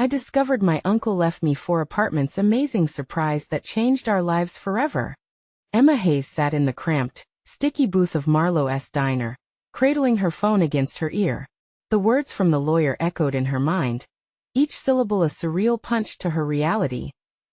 I discovered my uncle left me 4 apartments. Amazing surprise that changed our lives forever. Emma Hayes sat in the cramped, sticky booth of Marlowe's diner, cradling her phone against her ear. The words from the lawyer echoed in her mind, each syllable a surreal punch to her reality.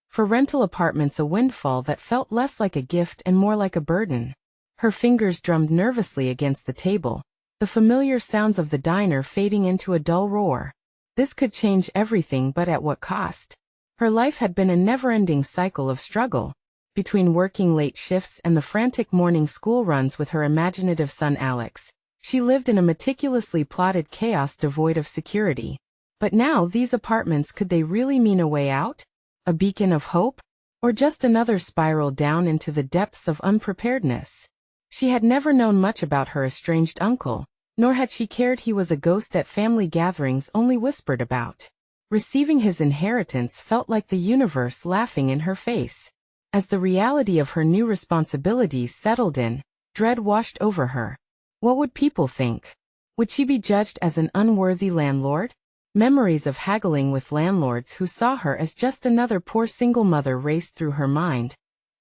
For rental apartments, a windfall that felt less like a gift and more like a burden. Her fingers drummed nervously against the table, the familiar sounds of the diner fading into a dull roar. This could change everything, but at what cost? Her life had been a never-ending cycle of struggle. Between working late shifts and the frantic morning school runs with her imaginative son Alex, she lived in a meticulously plotted chaos devoid of security. But now these apartments, could they really mean a way out? A beacon of hope? Or just another spiral down into the depths of unpreparedness? She had never known much about her estranged uncle, nor had she cared he was a ghost at family gatherings only whispered about. Receiving his inheritance felt like the universe laughing in her face. As the reality of her new responsibilities settled in, dread washed over her. What would people think? Would she be judged as an unworthy landlord? Memories of haggling with landlords who saw her as just another poor single mother raced through her mind,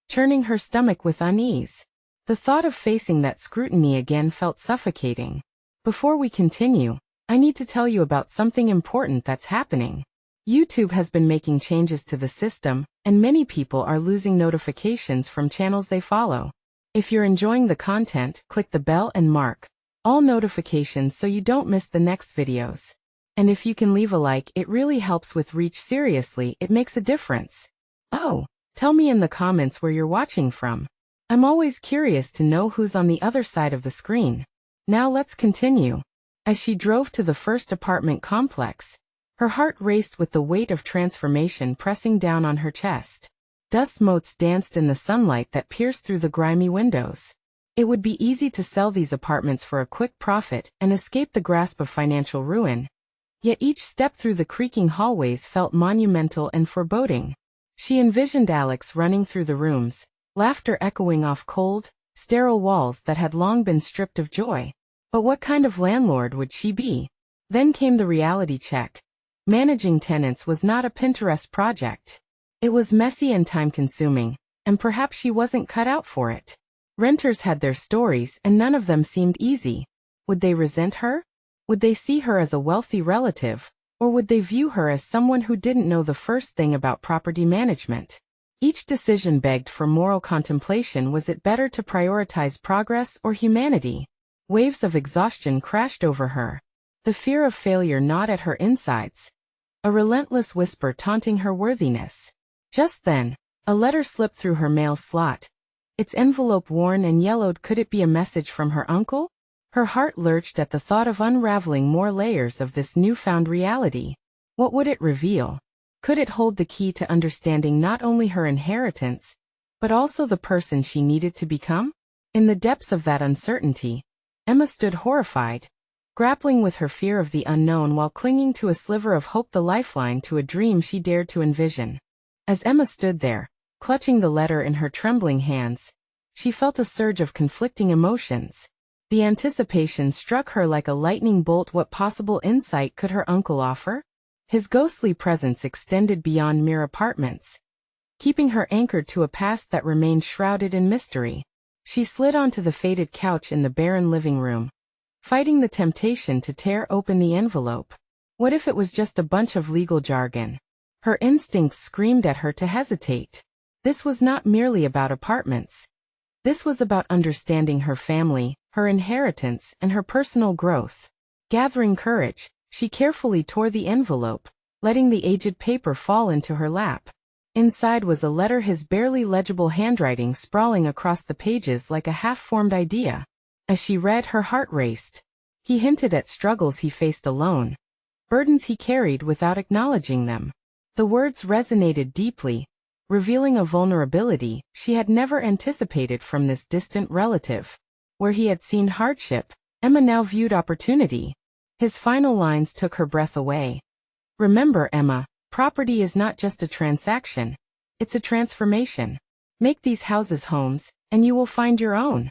churning her stomach with unease. The thought of facing that scrutiny again felt suffocating. Before we continue, I need to tell you about something important that's happening. YouTube has been making changes to the system, and many people are losing notifications from channels they follow. If you're enjoying the content, click the bell and mark all notifications so you don't miss the next videos. And if you can leave a like, it really helps with reach. Seriously, it makes a difference. Oh, tell me in the comments where you're watching from. I'm always curious to know who's on the other side of the screen. Now let's continue. As she drove to the first apartment complex, her heart raced with the weight of transformation pressing down on her chest. Dust motes danced in the sunlight that pierced through the grimy windows. It would be easy to sell these apartments for a quick profit and escape the grasp of financial ruin. Yet each step through the creaking hallways felt monumental and foreboding. She envisioned Alex running through the rooms, laughter echoing off cold, sterile walls that had long been stripped of joy. But what kind of landlord would she be? Then came the reality check. Managing tenants was not a Pinterest project. It was messy and time-consuming, and perhaps she wasn't cut out for it. Renters had their stories, and none of them seemed easy. Would they resent her? Would they see her as a wealthy relative, or would they view her as someone who didn't know the first thing about property management? Each decision begged for moral contemplation. Was it better to prioritize progress or humanity? Waves of exhaustion crashed over her. The fear of failure gnawed at her insides, a relentless whisper taunting her worthiness. Just then, a letter slipped through her mail slot, its envelope worn and yellowed. Could it be a message from her uncle? Her heart lurched at the thought of unraveling more layers of this newfound reality. What would it reveal? Could it hold the key to understanding not only her inheritance, but also the person she needed to become? In the depths of that uncertainty, Emma stood horrified, grappling with her fear of the unknown while clinging to a sliver of hope, the lifeline to a dream she dared to envision. As Emma stood there, clutching the letter in her trembling hands, she felt a surge of conflicting emotions. The anticipation struck her like a lightning bolt. What possible insight could her uncle offer? His ghostly presence extended beyond mere apartments, keeping her anchored to a past that remained shrouded in mystery. She slid onto the faded couch in the barren living room, fighting the temptation to tear open the envelope. What if it was just a bunch of legal jargon? Her instincts screamed at her to hesitate. This was not merely about apartments. This was about understanding her family, her inheritance, and her personal growth. Gathering courage, she carefully tore the envelope, letting the aged paper fall into her lap. Inside was a letter, his barely legible handwriting sprawling across the pages like a half-formed idea. As she read, her heart raced. He hinted at struggles he faced alone, burdens he carried without acknowledging them. The words resonated deeply, revealing a vulnerability she had never anticipated from this distant relative. Where he had seen hardship, Emma now viewed opportunity. His final lines took her breath away. Remember, Emma, property is not just a transaction. It's a transformation. Make these houses homes, and you will find your own.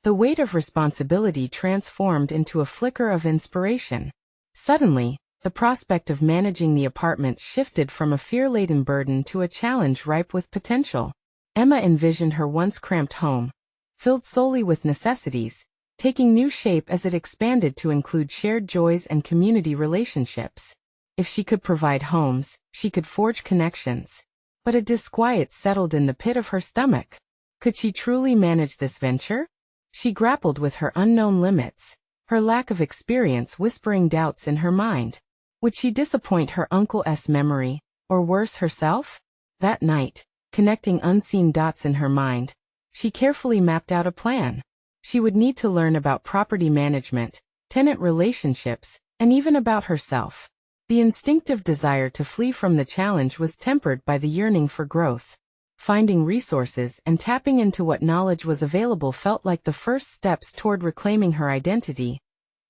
The weight of responsibility transformed into a flicker of inspiration. Suddenly, The prospect of managing the apartments shifted from a fear-laden burden to a challenge ripe with potential. Emma envisioned her once cramped home, filled solely with necessities, taking new shape as it expanded to include shared joys and community relationships. If she could provide homes, she could forge connections. But a disquiet settled in the pit of her stomach. Could she truly manage this venture? She grappled with her unknown limits, her lack of experience whispering doubts in her mind. Would she disappoint her uncle's memory, or worse herself? That night, connecting unseen dots in her mind, she carefully mapped out a plan. She would need to learn about property management, tenant relationships, and even about herself. The instinctive desire to flee from the challenge was tempered by the yearning for growth. Finding resources and tapping into what knowledge was available felt like the first steps toward reclaiming her identity,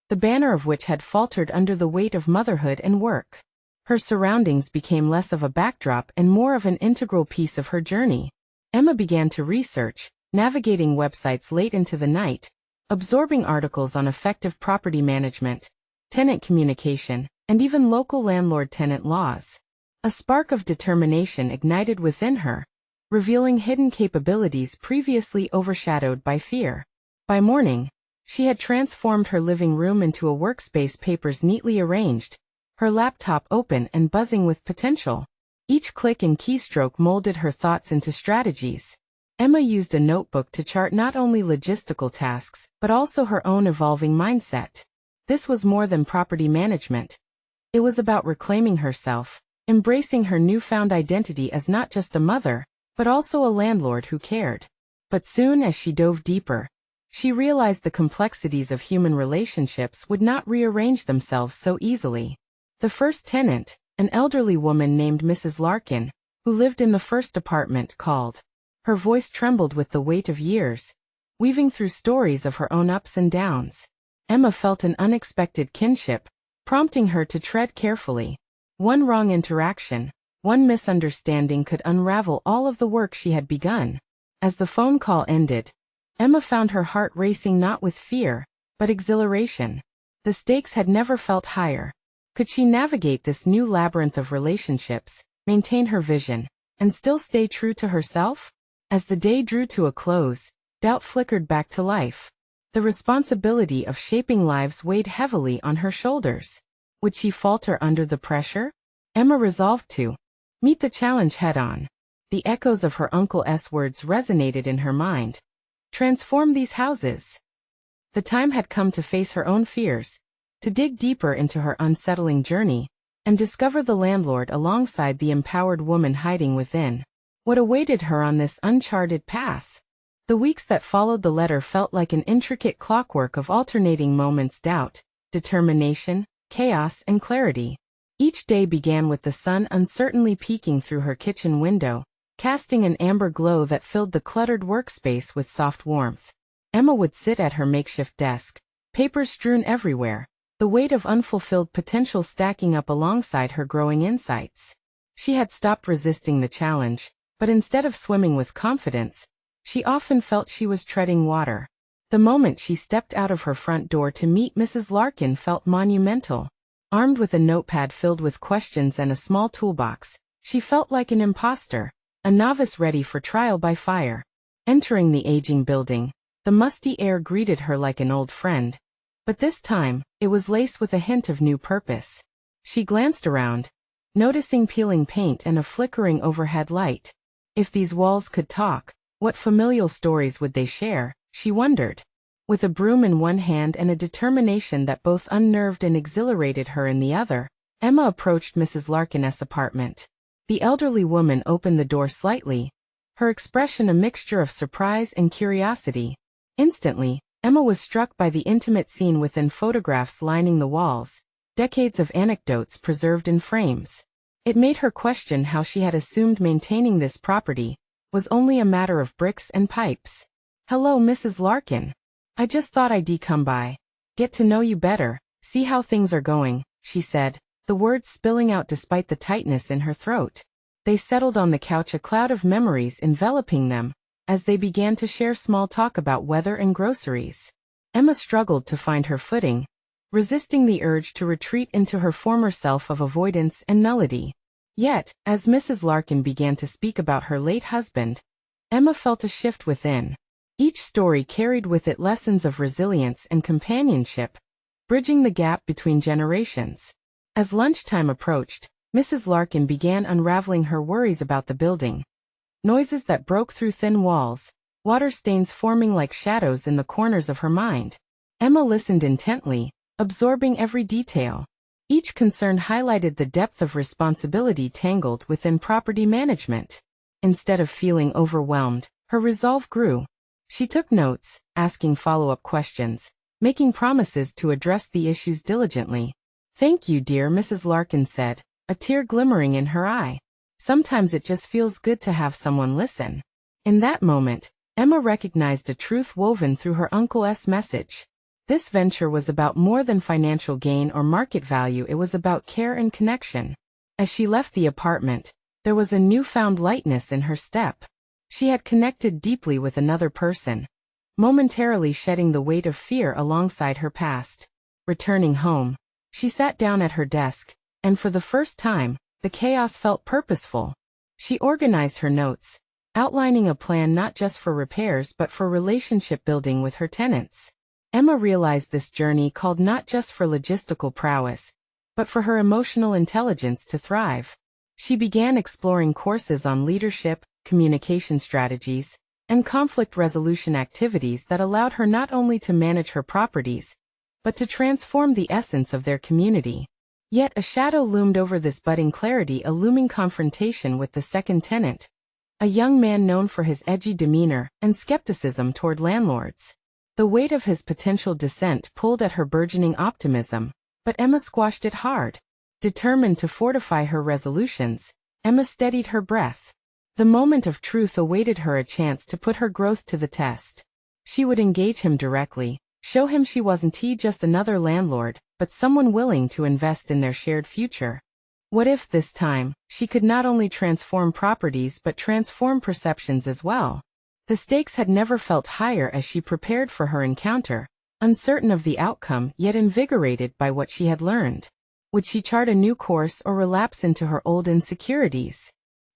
the banner of which had faltered under the weight of motherhood and work. Her surroundings became less of a backdrop and more of an integral piece of her journey. Emma began to research, navigating websites late into the night, absorbing articles on effective property management, tenant communication, and even local landlord-tenant laws. A spark of determination ignited within her, revealing hidden capabilities previously overshadowed by fear. By morning, she had transformed her living room into a workspace, papers neatly arranged, her laptop open and buzzing with potential. Each click and keystroke molded her thoughts into strategies. Emma used a notebook to chart not only logistical tasks, but also her own evolving mindset. This was more than property management. It was about reclaiming herself, embracing her newfound identity as not just a mother, but also a landlord who cared. But soon as she dove deeper, she realized the complexities of human relationships would not rearrange themselves so easily. The first tenant, an elderly woman named Mrs. Larkin, who lived in the first apartment, called. Her voice trembled with the weight of years, weaving through stories of her own ups and downs. Emma felt an unexpected kinship, prompting her to tread carefully. One wrong interaction, one misunderstanding could unravel all of the work she had begun. As the phone call ended, Emma found her heart racing not with fear, but exhilaration. The stakes had never felt higher. Could she navigate this new labyrinth of relationships, maintain her vision, and still stay true to herself? As the day drew to a close, doubt flickered back to life. The responsibility of shaping lives weighed heavily on her shoulders. Would she falter under the pressure? Emma resolved to meet the challenge head-on. The echoes of her uncle's words resonated in her mind. Transform these houses. The time had come to face her own fears, to dig deeper into her unsettling journey, and discover the landlord alongside the empowered woman hiding within. What awaited her on this uncharted path? The weeks that followed the letter felt like an intricate clockwork of alternating moments: doubt, determination, chaos, and clarity. Each day began with the sun uncertainly peeking through her kitchen window, casting an amber glow that filled the cluttered workspace with soft warmth. Emma would sit at her makeshift desk, papers strewn everywhere, the weight of unfulfilled potential stacking up alongside her growing insights. She had stopped resisting the challenge, but instead of swimming with confidence, she often felt she was treading water. The moment she stepped out of her front door to meet Mrs. Larkin felt monumental. Armed with a notepad filled with questions and a small toolbox, she felt like an imposter, a novice ready for trial by fire. Entering the aging building, the musty air greeted her like an old friend. But this time, it was laced with a hint of new purpose. She glanced around, noticing peeling paint and a flickering overhead light. If these walls could talk, what familial stories would they share, she wondered. With a broom in one hand and a determination that both unnerved and exhilarated her in the other, Emma approached Mrs. Larkin's apartment. The elderly woman opened the door slightly, her expression a mixture of surprise and curiosity. Instantly, Emma was struck by the intimate scene within, photographs lining the walls, decades of anecdotes preserved in frames. It made her question how she had assumed maintaining this property was only a matter of bricks and pipes. "Hello, Mrs. Larkin. I just thought I'd come by, get to know you better, see how things are going," she said, the words spilling out despite the tightness in her throat. They settled on the couch, a cloud of memories enveloping them, as they began to share small talk about weather and groceries. Emma struggled to find her footing, resisting the urge to retreat into her former self of avoidance and nullity. Yet, as Mrs. Larkin began to speak about her late husband, Emma felt a shift within. Each story carried with it lessons of resilience and companionship, bridging the gap between generations. As lunchtime approached, Mrs. Larkin began unraveling her worries about the building. Noises that broke through thin walls, water stains forming like shadows in the corners of her mind. Emma listened intently, absorbing every detail. Each concern highlighted the depth of responsibility tangled within property management. Instead of feeling overwhelmed, her resolve grew. She took notes, asking follow-up questions, making promises to address the issues diligently. "Thank you, dear," Mrs. Larkin said, a tear glimmering in her eye. "Sometimes it just feels good to have someone listen." In that moment, Emma recognized a truth woven through her uncle's message. This venture was about more than financial gain or market value. It was about care and connection. As she left the apartment, there was a newfound lightness in her step. She had connected deeply with another person, momentarily shedding the weight of fear alongside her past. Returning home, she sat down at her desk, and for the first time, the chaos felt purposeful. She organized her notes, outlining a plan not just for repairs but for relationship building with her tenants. Emma realized this journey called not just for logistical prowess, but for her emotional intelligence to thrive. She began exploring courses on leadership, communication strategies, and conflict resolution activities that allowed her not only to manage her properties, but to transform the essence of their community. Yet a shadow loomed over this budding clarity, a looming confrontation with the second tenant, a young man known for his edgy demeanor and skepticism toward landlords. The weight of his potential dissent pulled at her burgeoning optimism, but Emma squashed it hard. Determined to fortify her resolutions, Emma steadied her breath. The moment of truth awaited her, a chance to put her growth to the test. She would engage him directly, show him she wasn't just another landlord, but someone willing to invest in their shared future. What if this time, she could not only transform properties but transform perceptions as well? The stakes had never felt higher as she prepared for her encounter, uncertain of the outcome yet invigorated by what she had learned. Would she chart a new course or relapse into her old insecurities?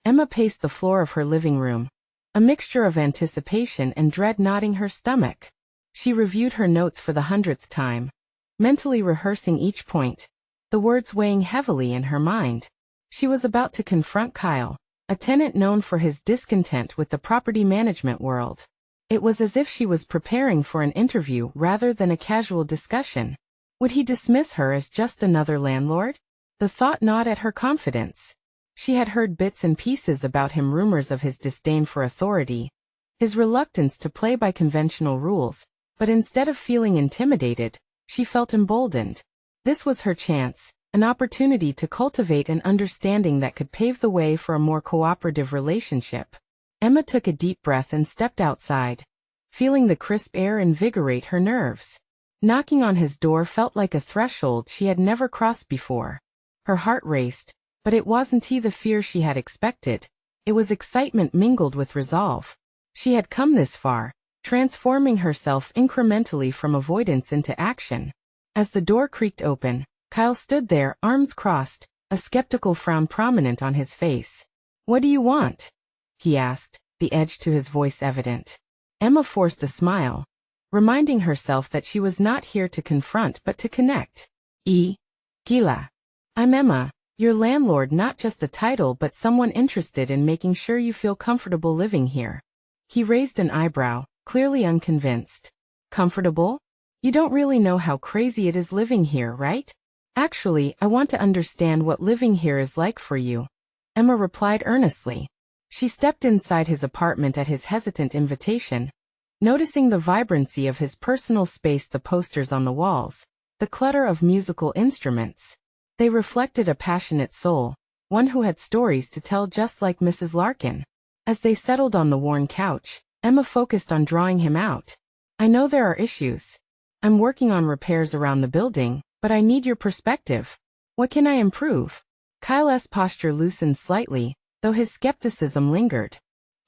Emma paced the floor of her living room, a mixture of anticipation and dread knotting her stomach. She reviewed her notes for the 100th time, mentally rehearsing each point, the words weighing heavily in her mind. She was about to confront Kyle, a tenant known for his discontent with the property management world. It was as if she was preparing for an interview rather than a casual discussion. Would he dismiss her as just another landlord? The thought gnawed at her confidence. She had heard bits and pieces about him, rumors of his disdain for authority, his reluctance to play by conventional rules, but instead of feeling intimidated, she felt emboldened. This was her chance, an opportunity to cultivate an understanding that could pave the way for a more cooperative relationship. Emma took a deep breath and stepped outside, feeling the crisp air invigorate her nerves. Knocking on his door felt like a threshold she had never crossed before. Her heart raced, but it wasn't the fear she had expected. It was excitement mingled with resolve. She had come this far, transforming herself incrementally from avoidance into action. As the door creaked open, Kyle stood there, arms crossed, a skeptical frown prominent on his face. "What do you want?" he asked, the edge to his voice evident. Emma forced a smile, reminding herself that she was not here to confront but to connect. Gila. "I'm Emma, your landlord, not just a title but someone interested in making sure you feel comfortable living here." He raised an eyebrow, clearly unconvinced. "Comfortable? You don't really know how crazy it is living here, right?" "Actually, I want to understand what living here is like for you," Emma replied earnestly. She stepped inside his apartment at his hesitant invitation, noticing the vibrancy of his personal space, the posters on the walls, the clutter of musical instruments. They reflected a passionate soul, one who had stories to tell just like Mrs. Larkin. As they settled on the worn couch, Emma focused on drawing him out. "I know there are issues. I'm working on repairs around the building, but I need your perspective. What can I improve?" Kyle's posture loosened slightly, though his skepticism lingered.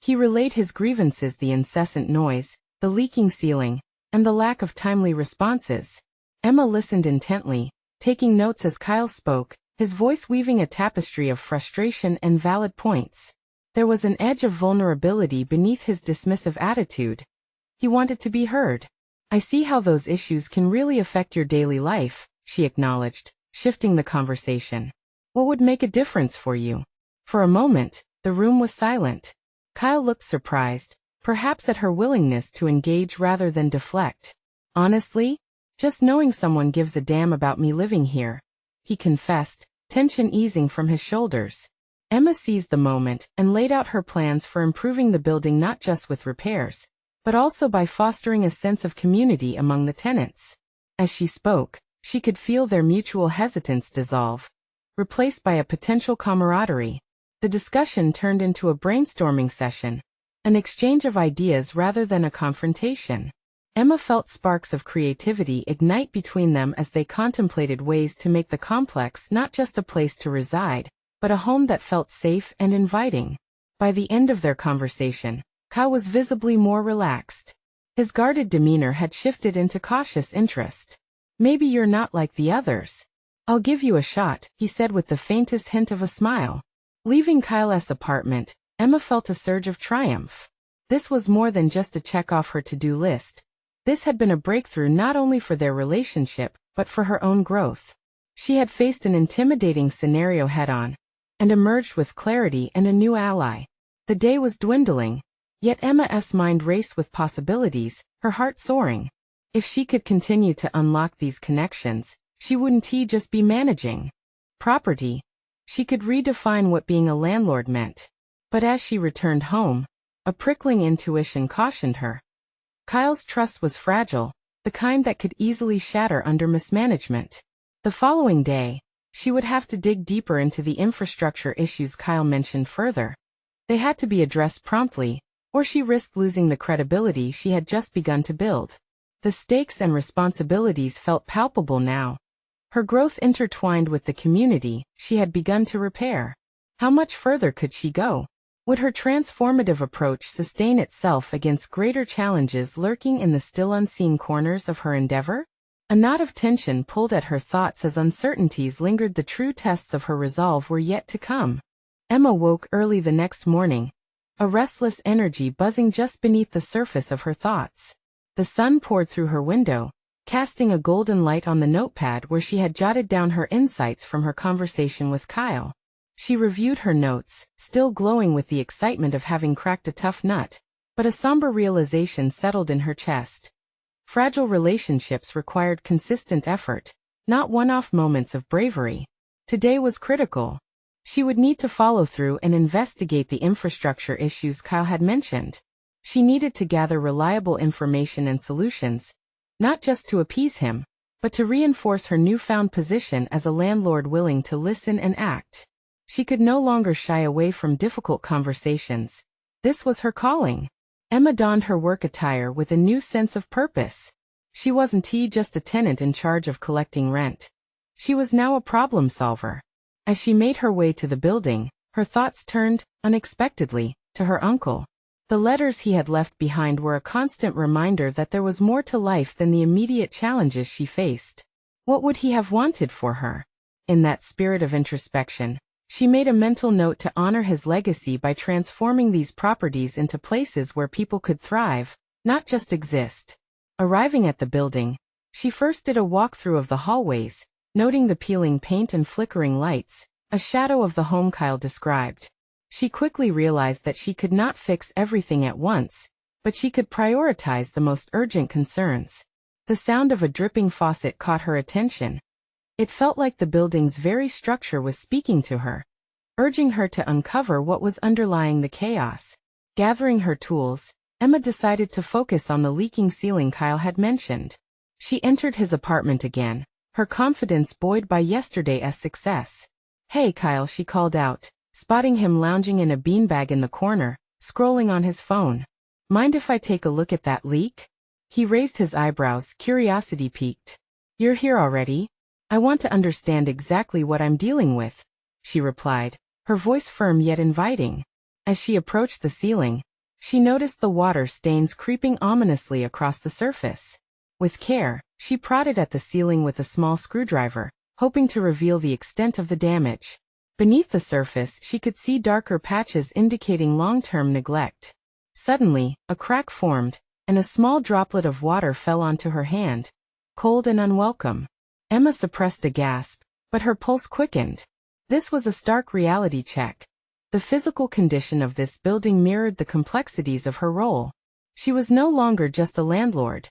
He relayed his grievances: the incessant noise, the leaking ceiling, and the lack of timely responses. Emma listened intently, taking notes as Kyle spoke, his voice weaving a tapestry of frustration and valid points. There was an edge of vulnerability beneath his dismissive attitude. He wanted to be heard. I see how those issues can really affect your daily life, she acknowledged, shifting the conversation. What would make a difference for you? For a moment, the room was silent. Kyle looked surprised, perhaps at her willingness to engage rather than deflect. Honestly, just knowing someone gives a damn about me living here, he confessed, tension easing from his shoulders. Emma seized the moment and laid out her plans for improving the building not just with repairs, but also by fostering a sense of community among the tenants. As she spoke, she could feel their mutual hesitance dissolve, replaced by a potential camaraderie. The discussion turned into a brainstorming session, an exchange of ideas rather than a confrontation. Emma felt sparks of creativity ignite between them as they contemplated ways to make the complex not just a place to reside, but a home that felt safe and inviting. By the end of their conversation, Kyle was visibly more relaxed. His guarded demeanor had shifted into cautious interest. Maybe you're not like the others. I'll give you a shot, he said with the faintest hint of a smile. Leaving Kyle's apartment, Emma felt a surge of triumph. This was more than just a check off her to-do list. This had been a breakthrough not only for their relationship, but for her own growth. She had faced an intimidating scenario head-on, and emerged with clarity and a new ally. The day was dwindling, yet Emma's mind raced with possibilities, her heart soaring. If she could continue to unlock these connections, she wouldn't just be managing property. She could redefine what being a landlord meant. But as she returned home, a prickling intuition cautioned her. Kyle's trust was fragile, the kind that could easily shatter under mismanagement. The following day, she would have to dig deeper into the infrastructure issues Kyle mentioned further. They had to be addressed promptly, or she risked losing the credibility she had just begun to build. The stakes and responsibilities felt palpable now. Her growth intertwined with the community she had begun to repair. How much further could she go? Would her transformative approach sustain itself against greater challenges lurking in the still unseen corners of her endeavor? A knot of tension pulled at her thoughts as uncertainties lingered. The true tests of her resolve were yet to come. Emma woke early the next morning, a restless energy buzzing just beneath the surface of her thoughts. The sun poured through her window, casting a golden light on the notepad where she had jotted down her insights from her conversation with Kyle. She reviewed her notes, still glowing with the excitement of having cracked a tough nut, but a somber realization settled in her chest. Fragile relationships required consistent effort, not one-off moments of bravery. Today was critical. She would need to follow through and investigate the infrastructure issues Kyle had mentioned. She needed to gather reliable information and solutions, not just to appease him, but to reinforce her newfound position as a landlord willing to listen and act. She could no longer shy away from difficult conversations. This was her calling. Emma donned her work attire with a new sense of purpose. She wasn't just a tenant in charge of collecting rent. She was now a problem solver. As she made her way to the building, her thoughts turned, unexpectedly, to her uncle. The letters he had left behind were a constant reminder that there was more to life than the immediate challenges she faced. What would he have wanted for her? In that spirit of introspection, she made a mental note to honor his legacy by transforming these properties into places where people could thrive, not just exist. Arriving at the building, she first did a walkthrough of the hallways, noting the peeling paint and flickering lights, a shadow of the home Kyle described. She quickly realized that she could not fix everything at once, but she could prioritize the most urgent concerns. The sound of a dripping faucet caught her attention. It felt like the building's very structure was speaking to her, urging her to uncover what was underlying the chaos. Gathering her tools, Emma decided to focus on the leaking ceiling Kyle had mentioned. She entered his apartment again, her confidence buoyed by yesterday's success. "Hey Kyle," she called out, spotting him lounging in a beanbag in the corner, scrolling on his phone. "Mind if I take a look at that leak?" He raised his eyebrows, curiosity piqued. "You're here already? I want to understand exactly what I'm dealing with," she replied, her voice firm yet inviting. As she approached the ceiling, she noticed the water stains creeping ominously across the surface. With care, She prodded at the ceiling with a small screwdriver, hoping to reveal the extent of the damage. Beneath the surface, she could see darker patches indicating long-term neglect. Suddenly, a crack formed, and a small droplet of water fell onto her hand. Cold and unwelcome. Emma suppressed a gasp, but her pulse quickened. This was a stark reality check. The physical condition of this building mirrored the complexities of her role. She was no longer just a landlord.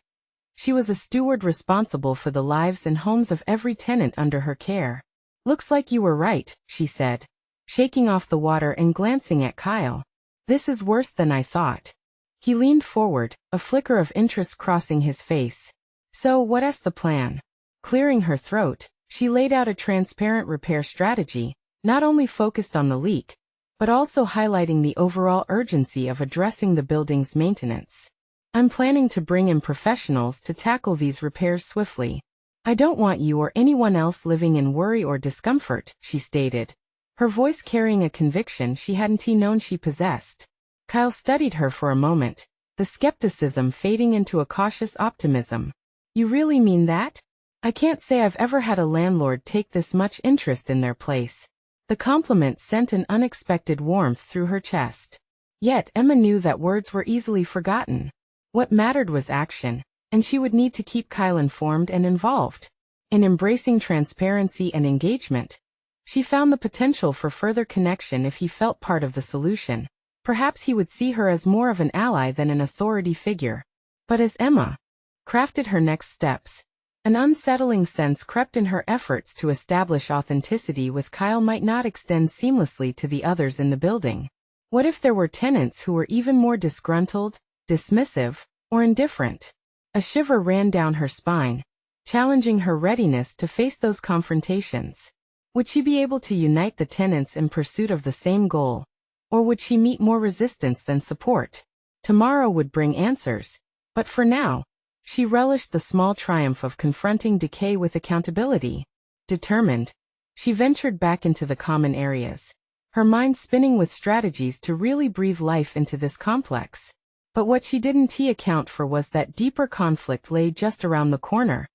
She was a steward responsible for the lives and homes of every tenant under her care. "Looks like you were right," she said, shaking off the water and glancing at Kyle. "This is worse than I thought." He leaned forward, a flicker of interest crossing his face. "So, what's the plan?" Clearing her throat, she laid out a transparent repair strategy, not only focused on the leak, but also highlighting the overall urgency of addressing the building's maintenance. "I'm planning to bring in professionals to tackle these repairs swiftly. I don't want you or anyone else living in worry or discomfort," she stated, her voice carrying a conviction she hadn't known she possessed. Kyle studied her for a moment, the skepticism fading into a cautious optimism. "You really mean that? I can't say I've ever had a landlord take this much interest in their place." The compliment sent an unexpected warmth through her chest. Yet Emma knew that words were easily forgotten. What mattered was action, and she would need to keep Kyle informed and involved. In embracing transparency and engagement, she found the potential for further connection if he felt part of the solution. Perhaps he would see her as more of an ally than an authority figure. But as Emma crafted her next steps, an unsettling sense crept in. Her efforts to establish authenticity with Kyle might not extend seamlessly to the others in the building. What if there were tenants who were even more disgruntled, dismissive, or indifferent? A shiver ran down her spine, challenging her readiness to face those confrontations. Would she be able to unite the tenants in pursuit of the same goal? Or would she meet more resistance than support? Tomorrow would bring answers, but for now, she relished the small triumph of confronting decay with accountability. Determined, she ventured back into the common areas, her mind spinning with strategies to really breathe life into this complex. But what she didn't account for was that deeper conflict lay just around the corner,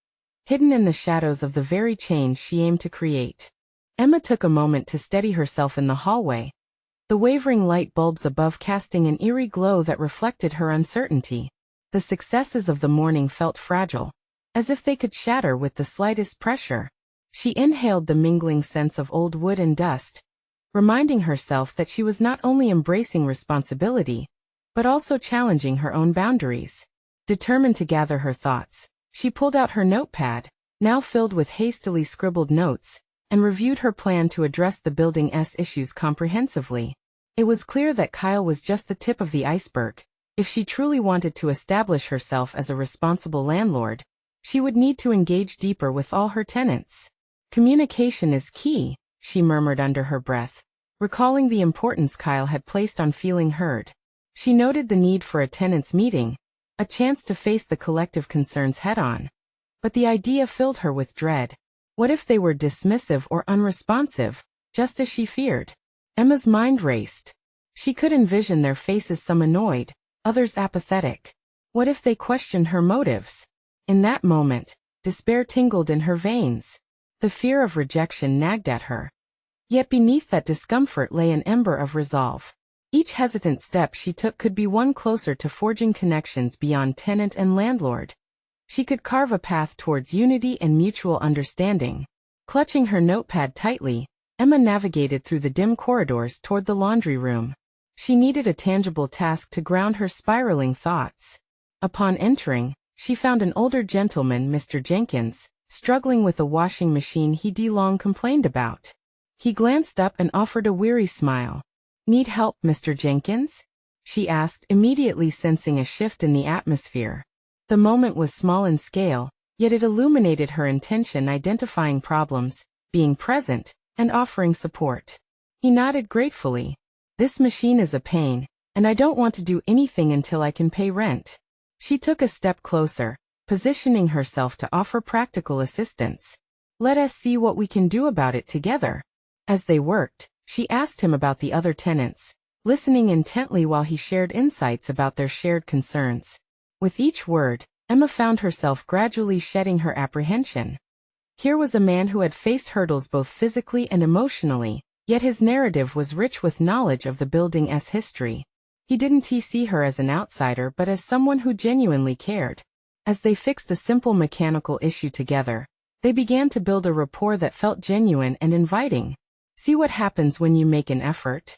hidden in the shadows of the very change she aimed to create. Emma took a moment to steady herself in the hallway, the wavering light bulbs above casting an eerie glow that reflected her uncertainty. The successes of the morning felt fragile, as if they could shatter with the slightest pressure. She inhaled the mingling scents of old wood and dust, reminding herself that she was not only embracing responsibility, but also challenging her own boundaries. Determined to gather her thoughts, she pulled out her notepad, now filled with hastily scribbled notes, and reviewed her plan to address the building's issues comprehensively. It was clear that Kyle was just the tip of the iceberg. If she truly wanted to establish herself as a responsible landlord, she would need to engage deeper with all her tenants. "Communication is key," she murmured under her breath, recalling the importance Kyle had placed on feeling heard. She noted the need for a tenants' meeting, a chance to face the collective concerns head-on. But the idea filled her with dread. What if they were dismissive or unresponsive, just as she feared? Emma's mind raced. She could envision their faces, some annoyed, others apathetic. What if they questioned her motives? In that moment, despair tingled in her veins. The fear of rejection nagged at her. Yet beneath that discomfort lay an ember of resolve. Each hesitant step she took could be one closer to forging connections beyond tenant and landlord. She could carve a path towards unity and mutual understanding. Clutching her notepad tightly, Emma navigated through the dim corridors toward the laundry room. She needed a tangible task to ground her spiraling thoughts. Upon entering, she found an older gentleman, Mr. Jenkins, struggling with a washing machine he'd long complained about. He glanced up and offered a weary smile. "Need help, Mr. Jenkins?" she asked, immediately sensing a shift in the atmosphere. The moment was small in scale, yet it illuminated her intention, identifying problems, being present, and offering support. He nodded gratefully. "This machine is a pain, and I don't want to do anything until I can pay rent." She took a step closer, positioning herself to offer practical assistance. "Let us see what we can do about it together." As they worked, she asked him about the other tenants, listening intently while he shared insights about their shared concerns. With each word, Emma found herself gradually shedding her apprehension. Here was a man who had faced hurdles both physically and emotionally, yet his narrative was rich with knowledge of the building's history. He didn't see her as an outsider but as someone who genuinely cared. As they fixed a simple mechanical issue together, they began to build a rapport that felt genuine and inviting. "See what happens when you make an effort?"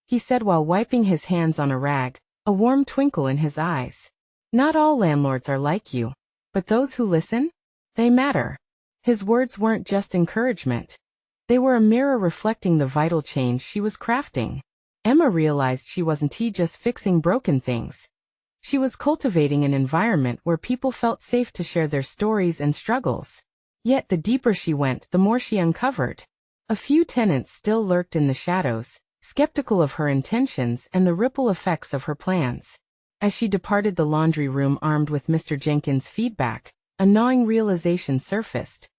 he said while wiping his hands on a rag, a warm twinkle in his eyes. "Not all landlords are like you, but those who listen? They matter." His words weren't just encouragement. They were a mirror reflecting the vital change she was crafting. Emma realized she wasn't just fixing broken things. She was cultivating an environment where people felt safe to share their stories and struggles. Yet the deeper she went, the more she uncovered. A few tenants still lurked in the shadows, skeptical of her intentions and the ripple effects of her plans. As she departed the laundry room armed with Mr. Jenkins' feedback, a gnawing realization surfaced.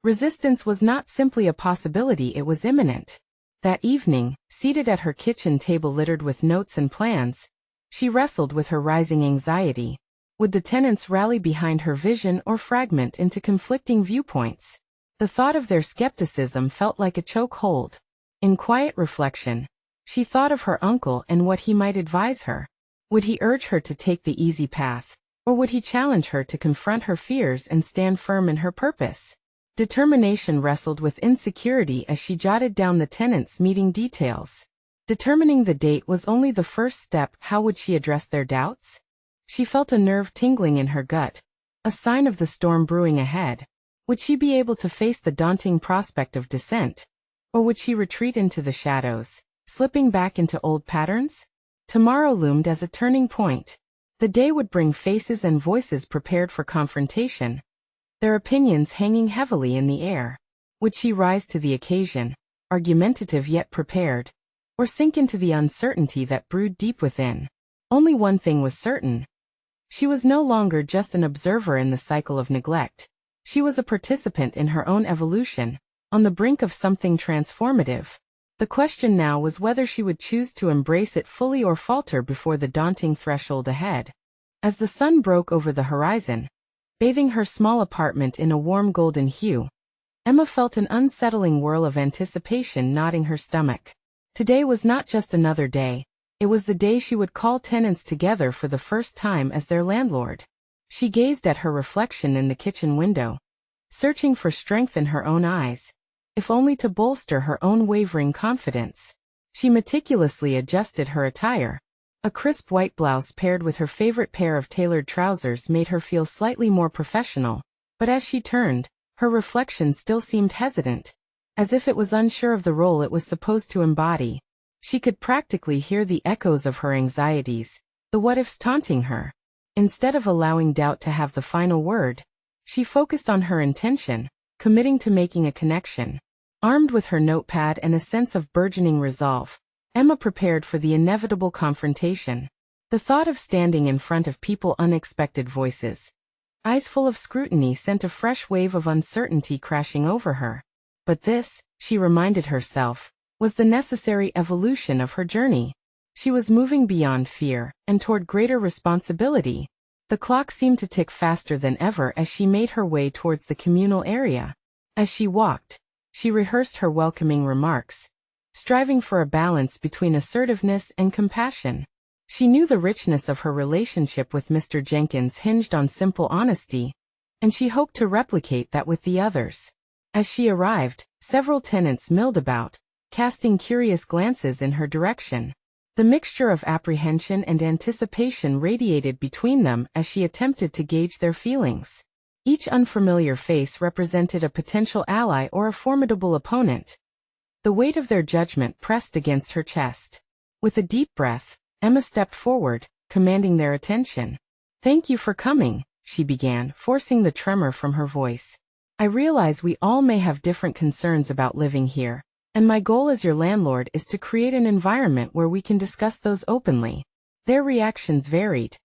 Resistance was not simply a possibility, it was imminent. That evening, seated at her kitchen table littered with notes and plans, she wrestled with her rising anxiety. Would the tenants rally behind her vision or fragment into conflicting viewpoints? The thought of their skepticism felt like a chokehold. In quiet reflection, she thought of her uncle and what he might advise her. Would he urge her to take the easy path, or would he challenge her to confront her fears and stand firm in her purpose? Determination wrestled with insecurity as she jotted down the tenants' meeting details. Determining the date was only the first step. How would she address their doubts? She felt a nerve tingling in her gut, a sign of the storm brewing ahead. Would she be able to face the daunting prospect of dissent? Or would she retreat into the shadows, slipping back into old patterns? Tomorrow loomed as a turning point. The day would bring faces and voices prepared for confrontation, their opinions hanging heavily in the air. Would she rise to the occasion, argumentative yet prepared, or sink into the uncertainty that brewed deep within? Only one thing was certain. She was no longer just an observer in the cycle of neglect. She was a participant in her own evolution, on the brink of something transformative. The question now was whether she would choose to embrace it fully or falter before the daunting threshold ahead. As the sun broke over the horizon, bathing her small apartment in a warm golden hue, Emma felt an unsettling whirl of anticipation knotting her stomach. Today was not just another day, it was the day she would call tenants together for the first time as their landlord. She gazed at her reflection in the kitchen window, searching for strength in her own eyes, if only to bolster her own wavering confidence. She meticulously adjusted her attire. A crisp white blouse paired with her favorite pair of tailored trousers made her feel slightly more professional, but as she turned, her reflection still seemed hesitant, as if it was unsure of the role it was supposed to embody. She could practically hear the echoes of her anxieties, the what-ifs taunting her. Instead of allowing doubt to have the final word, she focused on her intention, committing to making a connection. Armed with her notepad and a sense of burgeoning resolve, Emma prepared for the inevitable confrontation. The thought of standing in front of unexpected voices, eyes full of scrutiny, sent a fresh wave of uncertainty crashing over her. But this, she reminded herself, was the necessary evolution of her journey. She was moving beyond fear and toward greater responsibility. The clock seemed to tick faster than ever as she made her way towards the communal area. As she walked, she rehearsed her welcoming remarks, striving for a balance between assertiveness and compassion. She knew the richness of her relationship with Mr. Jenkins hinged on simple honesty, and she hoped to replicate that with the others. As she arrived, several tenants milled about, casting curious glances in her direction. The mixture of apprehension and anticipation radiated between them as she attempted to gauge their feelings. Each unfamiliar face represented a potential ally or a formidable opponent. The weight of their judgment pressed against her chest. With a deep breath, Emma stepped forward, commanding their attention. "Thank you for coming," she began, forcing the tremor from her voice. "I realize we all may have different concerns about living here, and my goal as your landlord is to create an environment where we can discuss those openly." Their reactions varied.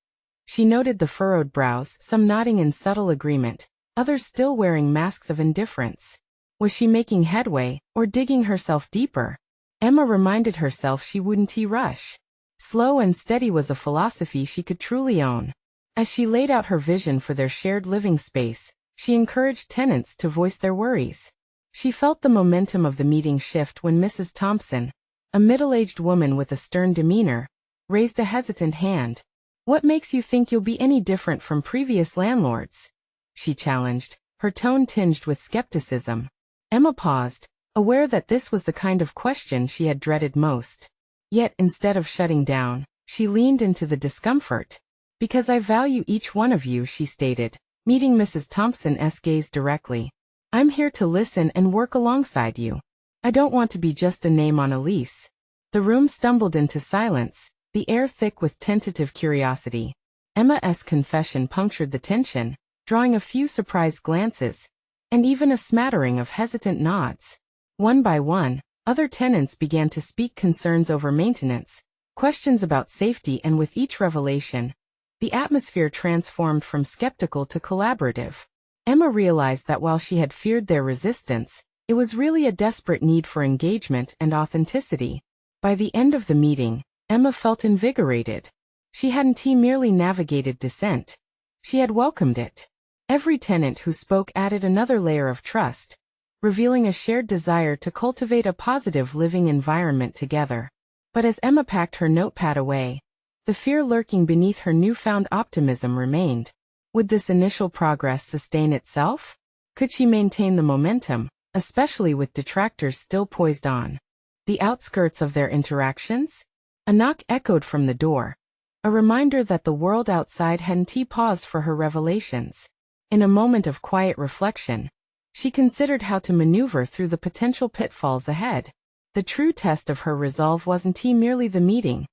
She noted the furrowed brows, some nodding in subtle agreement, others still wearing masks of indifference. Was she making headway, or digging herself deeper? Emma reminded herself she wouldn't rush. Slow and steady was a philosophy she could truly own. As she laid out her vision for their shared living space, she encouraged tenants to voice their worries. She felt the momentum of the meeting shift when Mrs. Thompson, a middle-aged woman with a stern demeanor, raised a hesitant hand. "What makes you think you'll be any different from previous landlords?" she challenged, her tone tinged with skepticism. Emma paused, aware that this was the kind of question she had dreaded most. Yet instead of shutting down, she leaned into the discomfort. "Because I value each one of you," she stated, meeting Mrs. Thompson's gaze directly. "I'm here to listen and work alongside you. I don't want to be just a name on a lease." The room stumbled into silence, the air thick with tentative curiosity. Emma's confession punctured the tension, drawing a few surprised glances, and even a smattering of hesitant nods. One by one, other tenants began to speak concerns over maintenance, questions about safety, and with each revelation, the atmosphere transformed from skeptical to collaborative. Emma realized that while she had feared their resistance, it was really a desperate need for engagement and authenticity. By the end of the meeting, Emma felt invigorated. She hadn't merely navigated dissent. She had welcomed it. Every tenant who spoke added another layer of trust, revealing a shared desire to cultivate a positive living environment together. But as Emma packed her notepad away, the fear lurking beneath her newfound optimism remained. Would this initial progress sustain itself? Could she maintain the momentum, especially with detractors still poised on the outskirts of their interactions? A knock echoed from the door, a reminder that the world outside hadn't paused for her revelations. In a moment of quiet reflection, she considered how to maneuver through the potential pitfalls ahead. The true test of her resolve wasn't merely the meeting.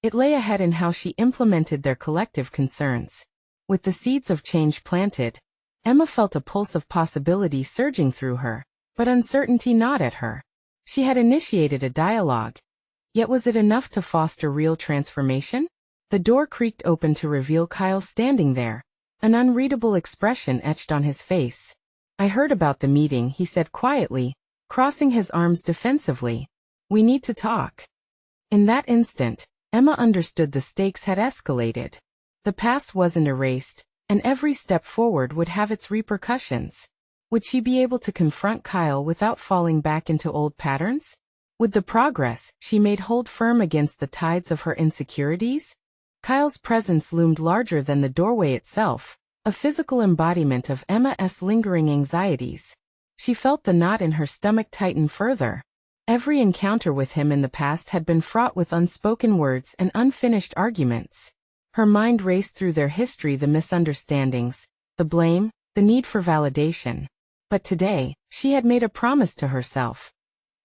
It lay ahead in how she implemented their collective concerns. With the seeds of change planted, Emma felt a pulse of possibility surging through her, but uncertainty gnawed at her. She had initiated a dialogue. Yet was it enough to foster real transformation? The door creaked open to reveal Kyle standing there, an unreadable expression etched on his face. "I heard about the meeting," he said quietly, crossing his arms defensively. "We need to talk." In that instant, Emma understood the stakes had escalated. The past wasn't erased, and every step forward would have its repercussions. Would she be able to confront Kyle without falling back into old patterns? Would the progress she made hold firm against the tides of her insecurities? Kyle's presence loomed larger than the doorway itself, a physical embodiment of Emma's lingering anxieties. She felt the knot in her stomach tighten further. Every encounter with him in the past had been fraught with unspoken words and unfinished arguments. Her mind raced through their history, the misunderstandings, the blame, the need for validation. But today, she had made a promise to herself.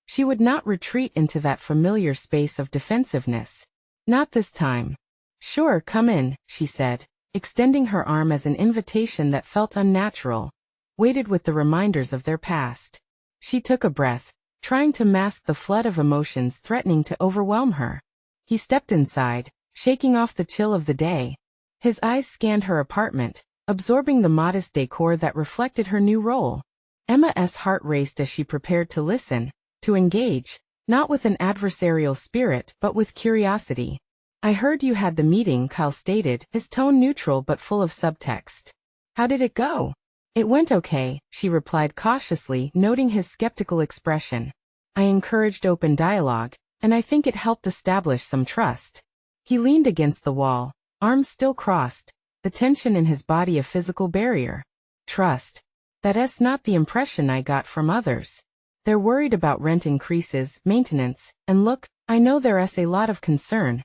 She would not retreat into that familiar space of defensiveness. Not this time. "Sure, come in," she said, extending her arm as an invitation that felt unnatural, weighted with the reminders of their past. She took a breath, trying to mask the flood of emotions threatening to overwhelm her. He stepped inside, shaking off the chill of the day. His eyes scanned her apartment, absorbing the modest decor that reflected her new role. Emma's heart raced as she prepared to listen, to engage, not with an adversarial spirit but with curiosity. "I heard you had the meeting," Kyle stated, his tone neutral but full of subtext. "How did it go?" "It went okay," she replied cautiously, noting his skeptical expression. "I encouraged open dialogue, and I think it helped establish some trust." He leaned against the wall, arms still crossed, the tension in his body a physical barrier. "Trust. That's not the impression I got from others. They're worried about rent increases, maintenance, and look, I know there's a lot of concern."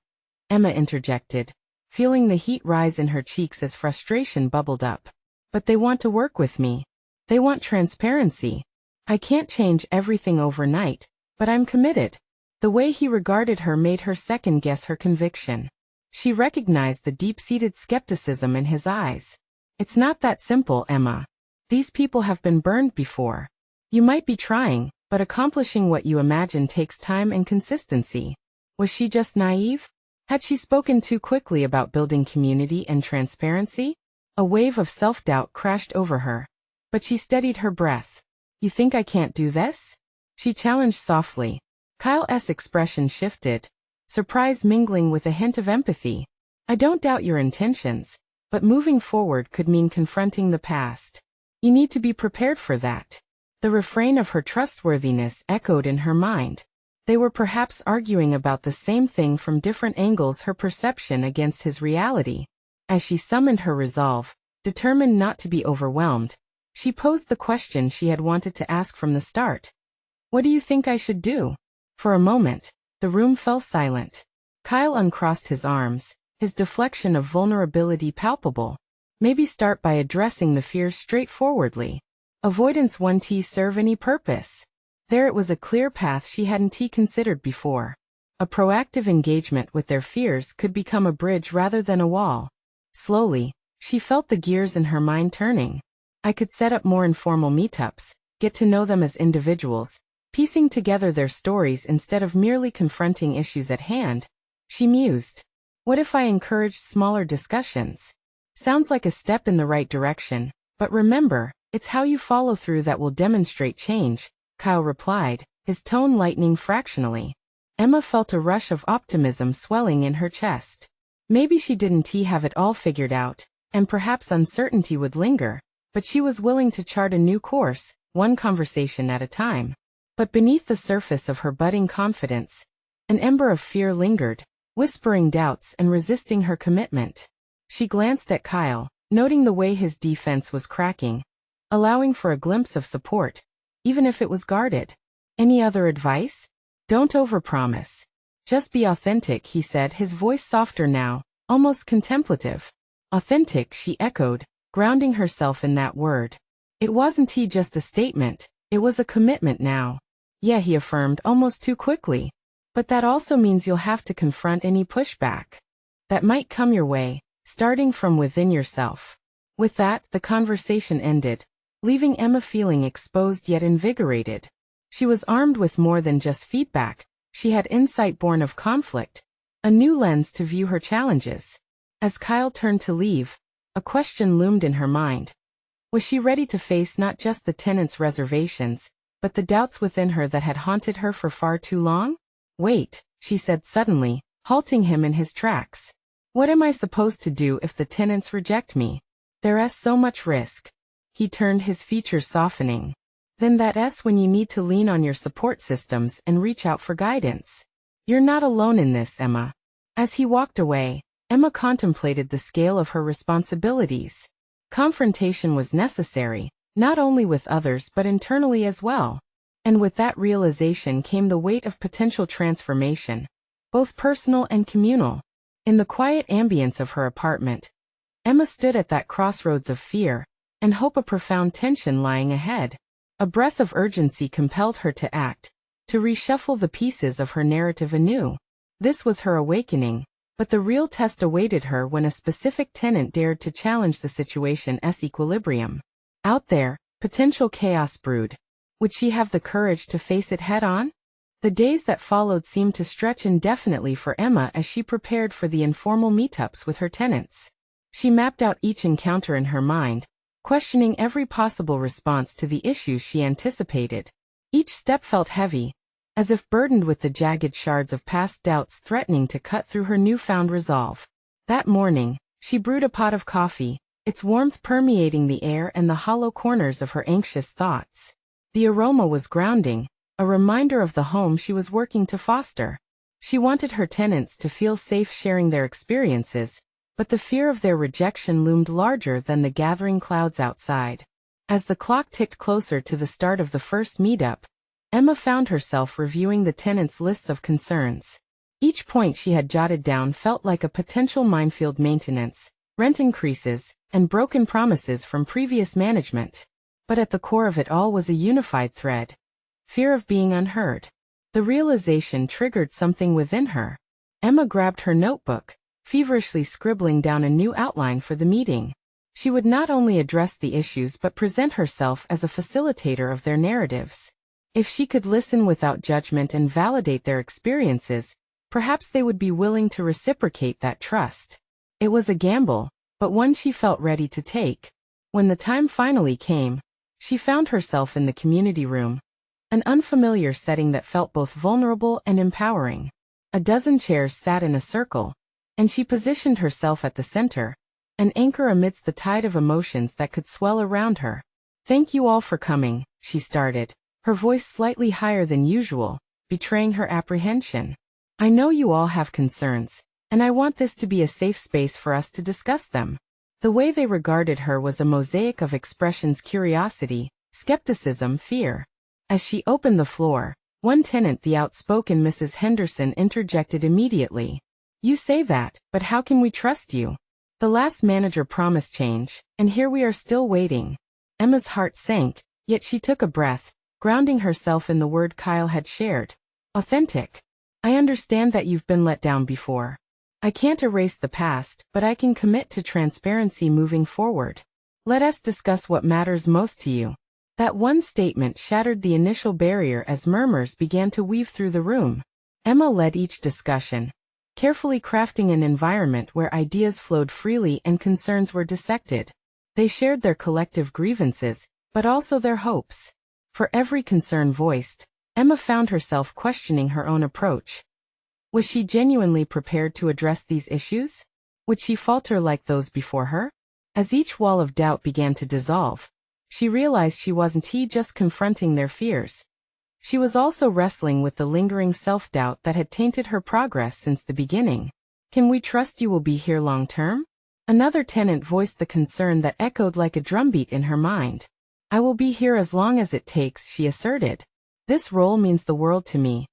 Emma interjected, feeling the heat rise in her cheeks as frustration bubbled up. "But they want to work with me. They want transparency. I can't change everything overnight, but I'm committed." The way he regarded her made her second-guess her conviction. She recognized the deep-seated skepticism in his eyes. "It's not that simple, Emma. These people have been burned before. You might be trying, but accomplishing what you imagine takes time and consistency." Was she just naive? Had she spoken too quickly about building community and transparency? A wave of self-doubt crashed over her. But she steadied her breath. "You think I can't do this?" she challenged softly. Kyle's expression shifted, surprise mingling with a hint of empathy. "I don't doubt your intentions, but moving forward could mean confronting the past. You need to be prepared for that. The refrain of her trustworthiness echoed in her mind. They were perhaps arguing about the same thing from different angles, her perception against his reality. As she summoned her resolve, determined not to be overwhelmed, she posed the question she had wanted to ask from the start. What do you think I should do? For a moment, the room fell silent. Kyle uncrossed his arms, his deflection of vulnerability palpable. Maybe start by addressing the fears straightforwardly. Avoidance won't serve any purpose. There it was a clear path she hadn't considered before. A proactive engagement with their fears could become a bridge rather than a wall. Slowly, she felt the gears in her mind turning. I could set up more informal meetups, get to know them as individuals, piecing together their stories instead of merely confronting issues at hand. She mused. What if I encouraged smaller discussions? Sounds like a step in the right direction, but remember, it's how you follow through that will demonstrate change, Kyle replied, his tone lightening fractionally. Emma felt a rush of optimism swelling in her chest. Maybe she didn't have it all figured out, and perhaps uncertainty would linger, but she was willing to chart a new course, one conversation at a time. But beneath the surface of her budding confidence, an ember of fear lingered, whispering doubts and resisting her commitment. She glanced at Kyle, noting the way his defense was cracking, allowing for a glimpse of support, even if it was guarded. Any other advice? Don't overpromise. Just be authentic, he said, his voice softer now, almost contemplative. Authentic, she echoed, grounding herself in that word. It wasn't just a statement, it was a commitment now. Yeah, he affirmed almost too quickly. But that also means you'll have to confront any pushback that might come your way, starting from within yourself. With that, the conversation ended, leaving Emma feeling exposed yet invigorated. She was armed with more than just feedback. She had insight born of conflict, a new lens to view her challenges. As Kyle turned to leave, a question loomed in her mind. Was she ready to face not just the tenant's reservations, but the doubts within her that had haunted her for far too long? Wait, she said suddenly, halting him in his tracks. What am I supposed to do if the tenants reject me? There's so much risk. He turned, his features softening. Then that's when you need to lean on your support systems and reach out for guidance. You're not alone in this, Emma. As he walked away, Emma contemplated the scale of her responsibilities. Confrontation was necessary, not only with others but internally as well. And with that realization came the weight of potential transformation, both personal and communal. In the quiet ambience of her apartment, Emma stood at that crossroads of fear and hope, a profound tension lying ahead. A breath of urgency compelled her to act, to reshuffle the pieces of her narrative anew. This was her awakening, but the real test awaited her when a specific tenant dared to challenge the situation's equilibrium. Out there, potential chaos brewed. Would she have the courage to face it head-on? The days that followed seemed to stretch indefinitely for Emma as she prepared for the informal meetups with her tenants. She mapped out each encounter in her mind, questioning every possible response to the issues she anticipated. Each step felt heavy, as if burdened with the jagged shards of past doubts threatening to cut through her newfound resolve. That morning, she brewed a pot of coffee, its warmth permeating the air and the hollow corners of her anxious thoughts. The aroma was grounding, a reminder of the home she was working to foster. She wanted her tenants to feel safe sharing their experiences, but the fear of their rejection loomed larger than the gathering clouds outside. As the clock ticked closer to the start of the first meetup, Emma found herself reviewing the tenants' lists of concerns. Each point she had jotted down felt like a potential minefield: maintenance, rent increases, and broken promises from previous management. But at the core of it all was a unified thread: fear of being unheard. The realization triggered something within her. Emma grabbed her notebook, feverishly scribbling down a new outline for the meeting. She would not only address the issues but present herself as a facilitator of their narratives. If she could listen without judgment and validate their experiences, perhaps they would be willing to reciprocate that trust. It was a gamble, but one she felt ready to take. When the time finally came, she found herself in the community room, an unfamiliar setting that felt both vulnerable and empowering. A dozen chairs sat in a circle, and she positioned herself at the center, an anchor amidst the tide of emotions that could swell around her. "Thank you all for coming," she started, her voice slightly higher than usual, betraying her apprehension. "I know you all have concerns, and I want this to be a safe space for us to discuss them." The way they regarded her was a mosaic of expressions: curiosity, skepticism, fear. As she opened the floor, one tenant, the outspoken Mrs. Henderson, interjected immediately. "You say that, but how can we trust you? The last manager promised change, and here we are still waiting." Emma's heart sank, yet she took a breath, grounding herself in the word Kyle had shared. Authentic. "I understand that you've been let down before. I can't erase the past, but I can commit to transparency moving forward. Let us discuss what matters most to you." That one statement shattered the initial barrier as murmurs began to weave through the room. Emma led each discussion, carefully crafting an environment where ideas flowed freely and concerns were dissected. They shared their collective grievances, but also their hopes. For every concern voiced, Emma found herself questioning her own approach. Was she genuinely prepared to address these issues? Would she falter like those before her? As each wall of doubt began to dissolve, she realized she wasn't just confronting their fears. She was also wrestling with the lingering self-doubt that had tainted her progress since the beginning. "Can we trust you will be here long term?" Another tenant voiced the concern that echoed like a drumbeat in her mind. "I will be here as long as it takes," she asserted. "This role means the world to me,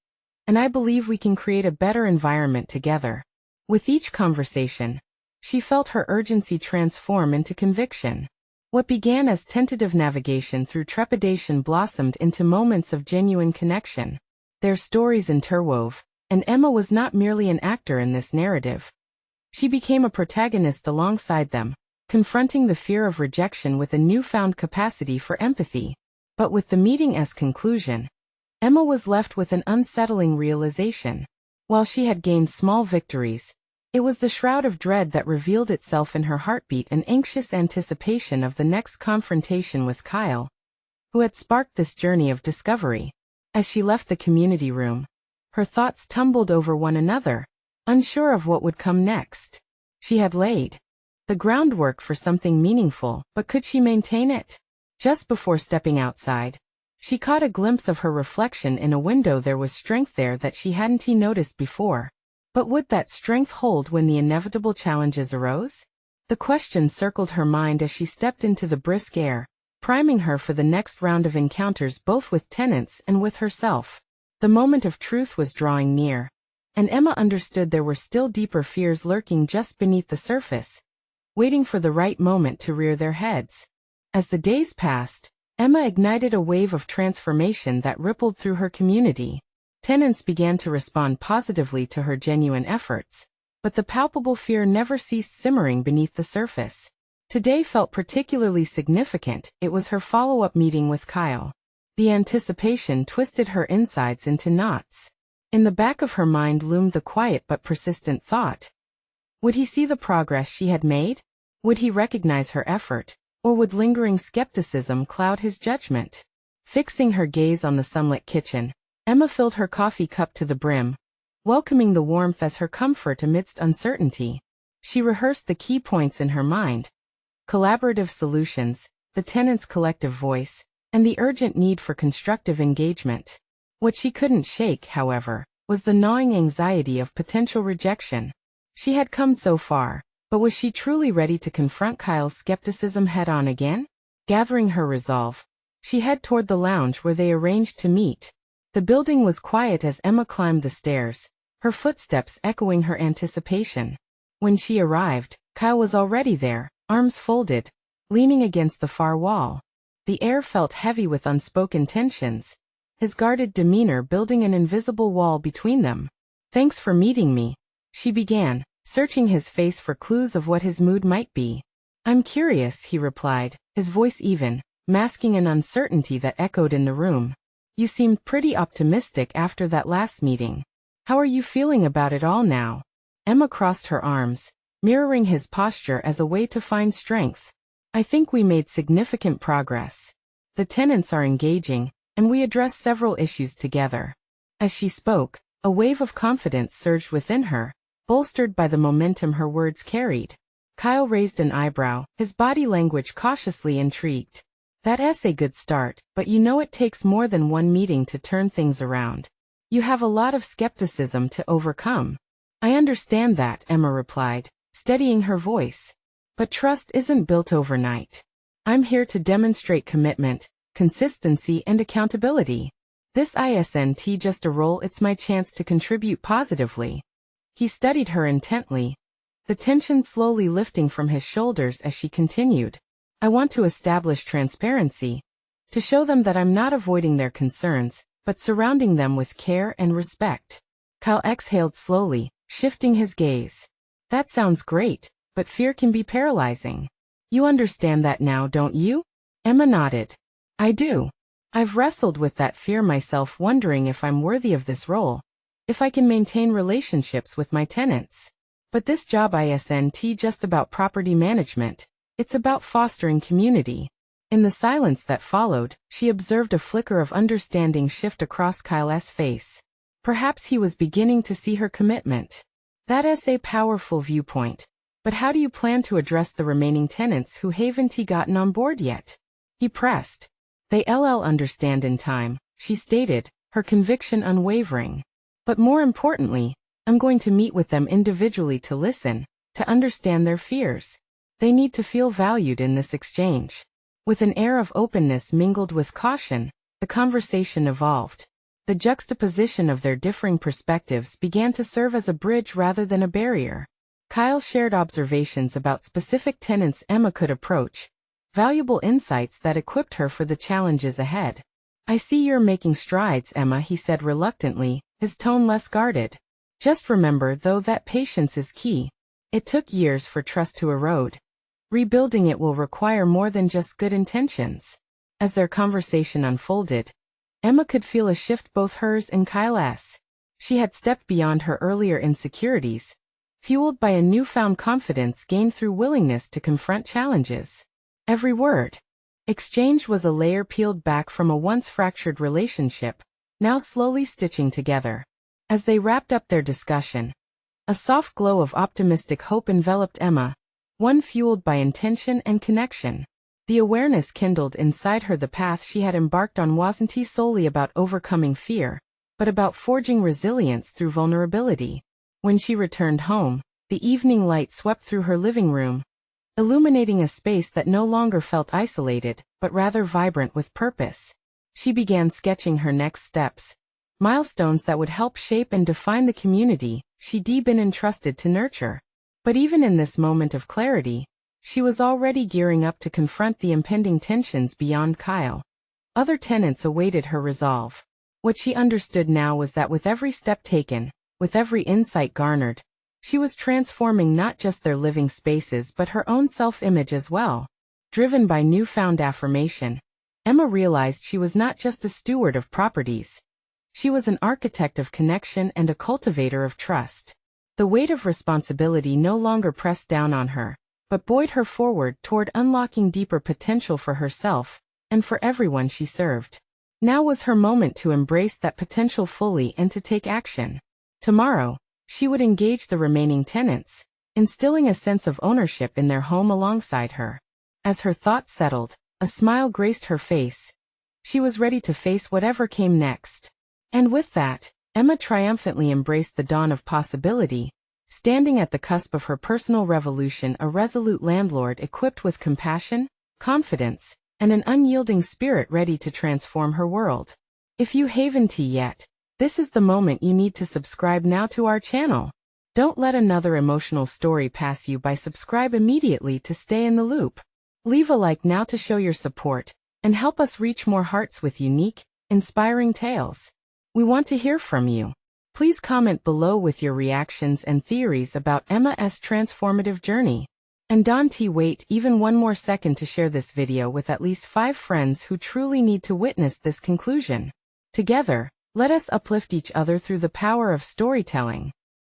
and I believe we can create a better environment together." With each conversation, she felt her urgency transform into conviction. What began as tentative navigation through trepidation blossomed into moments of genuine connection. Their stories interwove, and Emma was not merely an actor in this narrative. She became a protagonist alongside them, confronting the fear of rejection with a newfound capacity for empathy. But with the meeting's conclusion, Emma was left with an unsettling realization. While she had gained small victories, it was the shroud of dread that revealed itself in her heartbeat, an anxious anticipation of the next confrontation with Kyle, who had sparked this journey of discovery. As she left the community room, her thoughts tumbled over one another, unsure of what would come next. She had laid the groundwork for something meaningful, but could she maintain it? Just before stepping outside, she caught a glimpse of her reflection in a window. There was strength there that she hadn't noticed before. But would that strength hold when the inevitable challenges arose? The question circled her mind as she stepped into the brisk air, priming her for the next round of encounters both with tenants and with herself. The moment of truth was drawing near, and Emma understood there were still deeper fears lurking just beneath the surface, waiting for the right moment to rear their heads. As the days passed, Emma ignited a wave of transformation that rippled through her community. Tenants began to respond positively to her genuine efforts, but the palpable fear never ceased simmering beneath the surface. Today felt particularly significant. It was her follow-up meeting with Kyle. The anticipation twisted her insides into knots. In the back of her mind loomed the quiet but persistent thought. Would he see the progress she had made? Would he recognize her effort? Or would lingering skepticism cloud his judgment? Fixing her gaze on the sunlit kitchen, Emma filled her coffee cup to the brim, welcoming the warmth as her comfort amidst uncertainty. She rehearsed the key points in her mind: collaborative solutions, the tenant's collective voice, and the urgent need for constructive engagement. What she couldn't shake, however, was the gnawing anxiety of potential rejection. She had come so far, but was she truly ready to confront Kyle's skepticism head-on again? Gathering her resolve, she headed toward the lounge where they arranged to meet. The building was quiet as Emma climbed the stairs, her footsteps echoing her anticipation. When she arrived, Kyle was already there, arms folded, leaning against the far wall. The air felt heavy with unspoken tensions, his guarded demeanor building an invisible wall between them. "Thanks for meeting me," she began, searching his face for clues of what his mood might be. "I'm curious," he replied, his voice even, masking an uncertainty that echoed in the room. "You seemed pretty optimistic after that last meeting. How are you feeling about it all now?" Emma crossed her arms, mirroring his posture as a way to find strength. "I think we made significant progress. The tenants are engaging, and we addressed several issues together." As she spoke, a wave of confidence surged within her, bolstered by the momentum her words carried. Kyle raised an eyebrow, his body language cautiously intrigued. That's a good start, but you know it takes more than one meeting to turn things around. You have a lot of skepticism to overcome. I understand that, Emma replied, steadying her voice. But trust isn't built overnight. I'm here to demonstrate commitment, consistency, and accountability. This isn't just a role, it's my chance to contribute positively. He studied her intently, the tension slowly lifting from his shoulders as she continued. I want to establish transparency, to show them that I'm not avoiding their concerns, but surrounding them with care and respect. Kyle exhaled slowly, shifting his gaze. That sounds great, but fear can be paralyzing. You understand that now, don't you? Emma nodded. I do. I've wrestled with that fear myself, wondering if I'm worthy of this role, if I can maintain relationships with my tenants. But this job isn't just about property management, it's about fostering community. In the silence that followed, she observed a flicker of understanding shift across Kyle's face. Perhaps he was beginning to see her commitment. That's a powerful viewpoint. But how do you plan to address the remaining tenants who haven't gotten on board yet? He pressed. They'll understand in time, she stated, her conviction unwavering. But more importantly, I'm going to meet with them individually to listen, to understand their fears. They need to feel valued in this exchange. With an air of openness mingled with caution, the conversation evolved. The juxtaposition of their differing perspectives began to serve as a bridge rather than a barrier. Kyle shared observations about specific tenants Emma could approach, valuable insights that equipped her for the challenges ahead. I see you're making strides, Emma, he said reluctantly, his tone less guarded. Just remember, though, that patience is key. It took years for trust to erode. Rebuilding it will require more than just good intentions. As their conversation unfolded, Emma could feel a shift, both hers and Kyle's. She had stepped beyond her earlier insecurities, fueled by a newfound confidence gained through willingness to confront challenges. Every word exchanged was a layer peeled back from a once fractured relationship, now slowly stitching together. As they wrapped up their discussion, a soft glow of optimistic hope enveloped Emma, one fueled by intention and connection. The awareness kindled inside her the path she had embarked on wasn't solely about overcoming fear, but about forging resilience through vulnerability. When she returned home, the evening light swept through her living room, illuminating a space that no longer felt isolated, but rather vibrant with purpose. She began sketching her next steps, milestones that would help shape and define the community she'd been entrusted to nurture. But even in this moment of clarity, she was already gearing up to confront the impending tensions beyond Kyle. Other tenants awaited her resolve. What she understood now was that with every step taken, with every insight garnered, she was transforming not just their living spaces but her own self-image as well. Driven by newfound affirmation, Emma realized she was not just a steward of properties. She was an architect of connection and a cultivator of trust. The weight of responsibility no longer pressed down on her, but buoyed her forward toward unlocking deeper potential for herself and for everyone she served. Now was her moment to embrace that potential fully and to take action. Tomorrow, she would engage the remaining tenants, instilling a sense of ownership in their home alongside her. As her thoughts settled, a smile graced her face. She was ready to face whatever came next. And with that, Emma triumphantly embraced the dawn of possibility, standing at the cusp of her personal revolution, a resolute landlord equipped with compassion, confidence, and an unyielding spirit ready to transform her world. If you haven't yet, this is the moment you need to subscribe now to our channel. Don't let another emotional story pass you by. Subscribe immediately to stay in the loop. Leave a like now to show your support, and help us reach more hearts with unique, inspiring tales. We want to hear from you. Please comment below with your reactions and theories about Emma's transformative journey. And don't wait even one more second to share this video with at least 5 friends who truly need to witness this conclusion. Together, let us uplift each other through the power of storytelling.